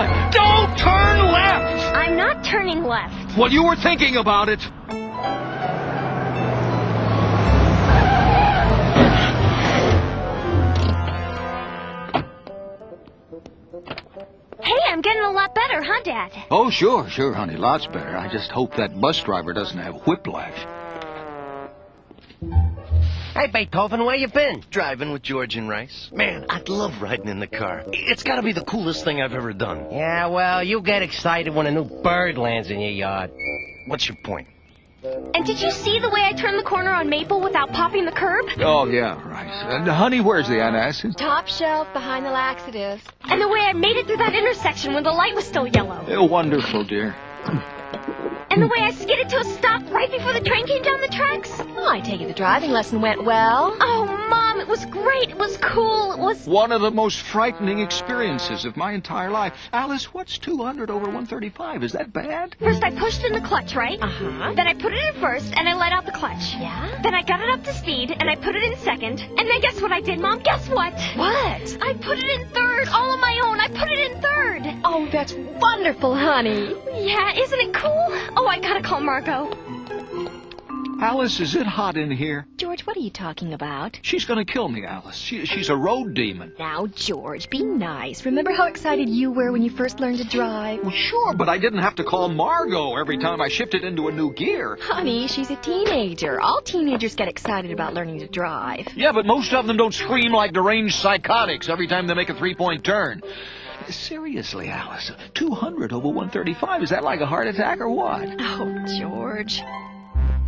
time. Don't turn left! I'm not turning left. Well, you were thinking about it. Hey, I'm getting a lot better, huh, Dad? Oh, sure, honey. Lots better. I just hope that bus driver doesn't have whiplash. Hey, Beethoven, where you been? Driving with George and Rice. Man, I'd love riding in the car. It's got to be the coolest thing I've ever done. Yeah, well, you get excited when a new bird lands in your yard. What's your point? And did you see the way I turned the corner on Maple without popping the curb? Oh, yeah, right. And, honey, where's the antacid? Top shelf behind the laxatives. And the way I made it through that intersection when the light was still yellow. Wonderful, dear. And the way I skidded to a stop right before the train came down the tracks. Oh, I take it the driving lesson went well. Oh, Mom, it was great. It was cool. It was... One of the most frightening experiences of my entire life. Alice, what's 200 over 135? Is that bad? First, I pushed in the clutch, right? Uh-huh. Then I put it in first, and I let out the clutch. Yeah? Then I got it up to speed, and I put it in second. And then guess what I did, Mom? Guess what? What? I put it in third, all on my own. I put it in third. Oh, that's wonderful, honey. Yeah, isn't it cool? Oh, I gotta call Margot. Alice, is it hot in here? George, what are you talking about? She's gonna kill me, Alice. She's a road demon. Now, George, be nice. Remember how excited you were when you first learned to drive? Well, sure, but I didn't have to call Margot every time I shifted into a new gear. Honey, she's a teenager. All teenagers get excited about learning to drive. Yeah, but most of them don't scream like deranged psychotics every time they make a three-point turn. Seriously, Alice, 200 over 135, is that like a heart attack or what? Oh, George.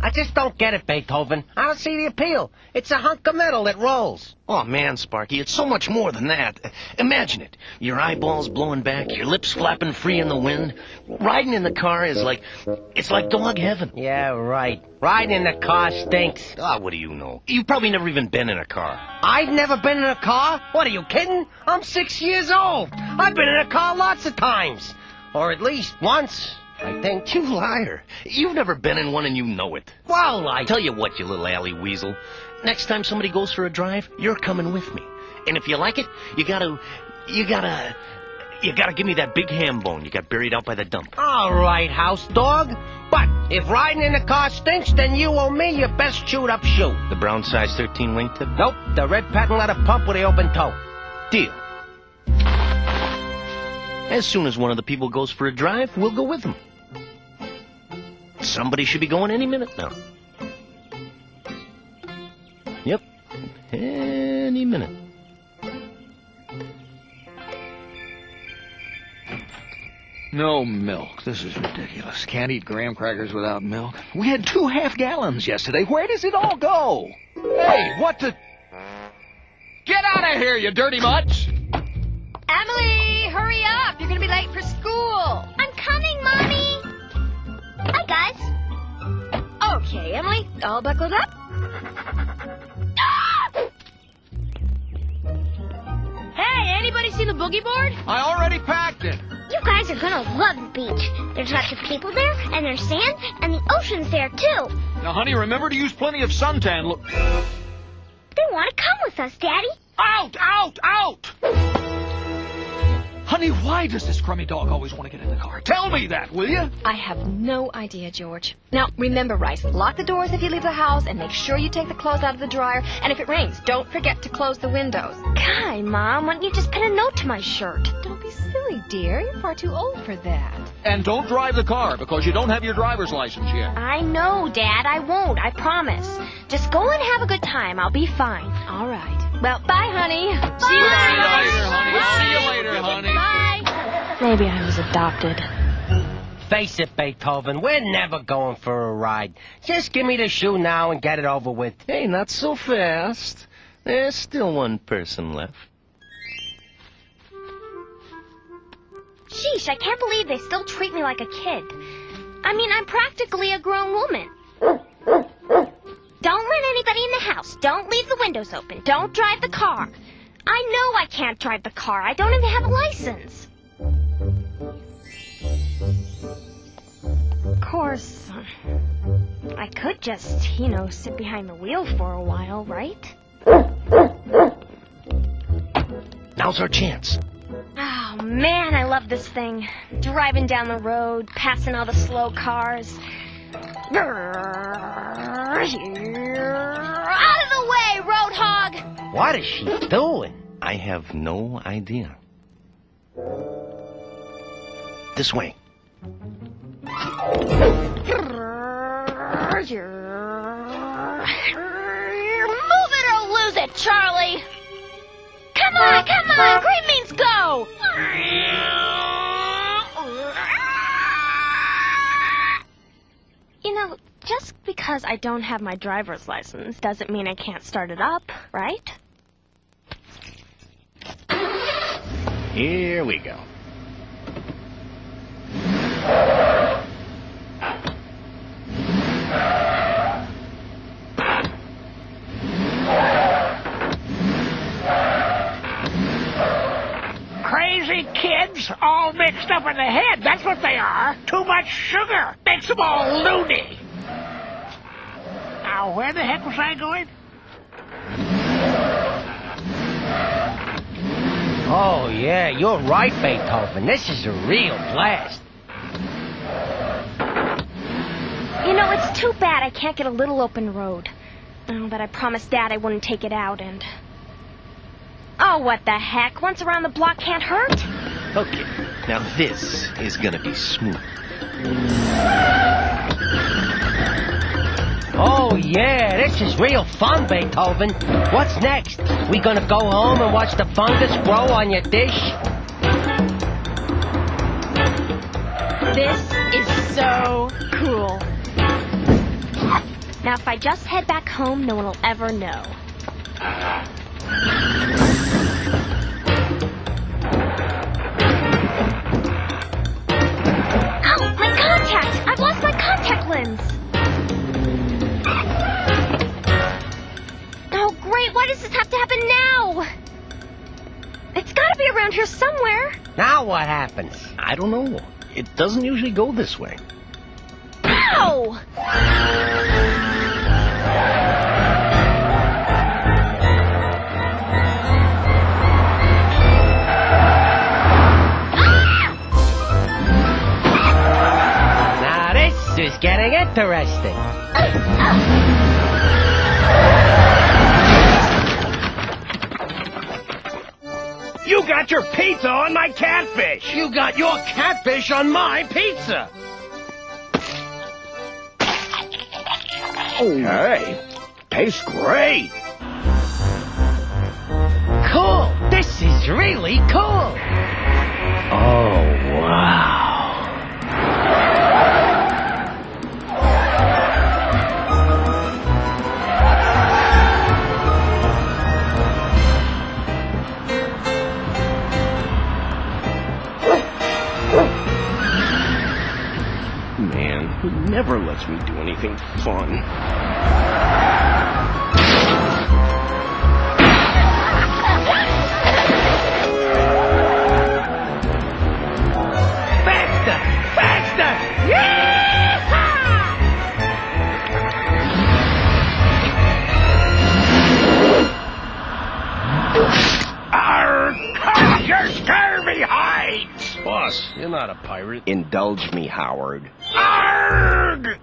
I just don't get it, Beethoven. I don't see the appeal. It's a hunk of metal that rolls. Oh, man, Sparky, it's so much more than that. Imagine it. Your eyeballs blowing back, your lips flapping free in the wind. Riding in the car is like... it's like dog heaven. Yeah, right. Riding in the car stinks. Ah, what do you know? You've probably never even been in a car. I've never been in a car? What, are you kidding? I'm 6 years old. I've been in a car lots of times. Or at least once, I think. You liar. You've never been in one and you know it. Well, I tell you what, you little alley weasel. Next time somebody goes for a drive, you're coming with me. And if you like it, you gotta give me that big ham bone you got buried out by the dump. All right, house dog. But if riding in the car stinks, then you owe me your best chewed-up shoe. The brown size 13 wingtip? Nope, the red patent leather pump with the open toe. Deal. As soon as one of the people goes for a drive, we'll go with them. Somebody should be going any minute now. Yep, any minute. No milk. This is ridiculous. Can't eat graham crackers without milk. We had 2 half-gallons yesterday. Where does it all go? Hey, what the... Get out of here, you dirty mutts! Emily, hurry up. You're going to be late for school. I'm coming, Mommy. Hi, guys. Okay, Emily, all buckled up? Hey, anybody see the boogie board? I already packed it. You guys are gonna love the beach. There's lots of people there, and there's sand, and the ocean's there, too. Now, honey, remember to use plenty of suntan. Look. They want to come with us, Daddy. Out! Out! Out! Honey, why does this crummy dog always want to get in the car? Tell me that, will you? I have no idea, George. Now, remember, Rice, lock the doors if you leave the house, and make sure you take the clothes out of the dryer. And if it rains, don't forget to close the windows. Hi, Mom. Why don't you just pin a note to my shirt? Don't be silly, dear. You're far too old for that. And don't drive the car, because you don't have your driver's license yet. I know, Dad. I won't. I promise. Just go and have a good time. I'll be fine. All right. Well, bye, honey. See you later, honey. We'll see you later, honey. Bye. Maybe I was adopted. Face it, Beethoven, we're never going for a ride. Just give me the shoe now and get it over with. Hey, not so fast. There's still one person left. Sheesh, I can't believe they still treat me like a kid. I mean, I'm practically a grown woman. Don't let anybody in the house. Don't leave the windows open. Don't drive the car. I know I can't drive the car. I don't even have a license. Of course, I could just, sit behind the wheel for a while, right? Now's our chance. Oh, man, I love this thing. Driving down the road, passing all the slow cars. Out of the way, roadhog! What is she doing? I have no idea. This way. Move it or lose it, Charlie! Come on, come on! Green means go! You know, just because I don't have my driver's license doesn't mean I can't start it up, right? Here we go. Crazy kids all mixed up in the head. That's what they are. Too much sugar. Makes them all loony. Now, where the heck was I going? Oh, yeah, you're right, Beethoven. This is a real blast. You know, it's too bad I can't get a little open road. Oh, but I promised Dad I wouldn't take it out and... Oh, what the heck? Once around the block can't hurt? Okay, now this is gonna be smooth. Oh, yeah, this is real fun, Beethoven. What's next? We gonna go home and watch the fungus grow on your dish? This is so cool. Now, if I just head back home, no one will ever know. Oh, my contact! I've lost my contact lens! Oh, great! Why does this have to happen now? It's gotta be around here somewhere. Now what happens? I don't know. It doesn't usually go this way. Ow! Now this is getting interesting. You got your pizza on my catfish. You got your catfish on my pizza. Hey, tastes great. Cool. This is really cool. Oh, wow. Man, he never lets me do anything fun. Faster! Faster! Arr! You're scurvy hides! Boss, you're not a pirate. Indulge me, Howard. Arrgh!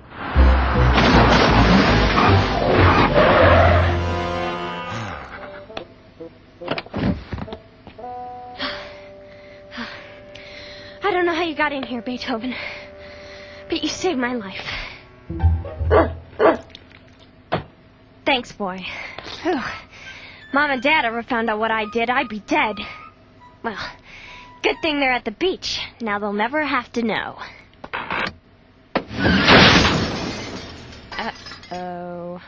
I don't know how you got in here, Beethoven, but you saved my life. Thanks, boy. Whew. Mom and Dad ever found out what I did, I'd be dead. Well, good thing they're at the beach. Now they'll never have to know. Uh-oh.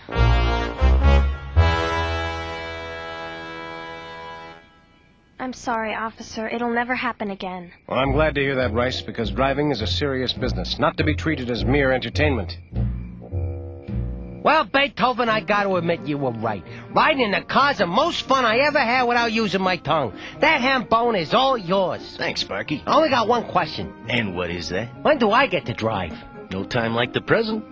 I'm sorry, officer. It'll never happen again. Well, I'm glad to hear that, Rice, because driving is a serious business, not to be treated as mere entertainment. Well, Beethoven, I gotta admit you were right. Riding in the car's the most fun I ever had without using my tongue. That ham bone is all yours. Thanks, Sparky. I only got one question. And what is that? When do I get to drive? No time like the present.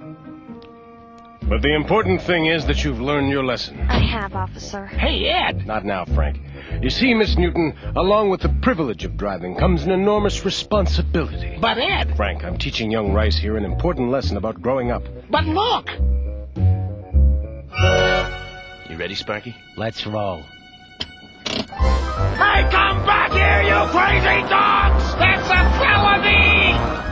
But the important thing is that you've learned your lesson. I have, officer. Hey, Ed. Not now, Frank. You see, Miss Newton, along with the privilege of driving comes an enormous responsibility. But, Ed. Frank, I'm teaching young Rice here an important lesson about growing up. But look. You ready, Sparky? Let's roll. Hey, come back here, you crazy dogs! That's a felony!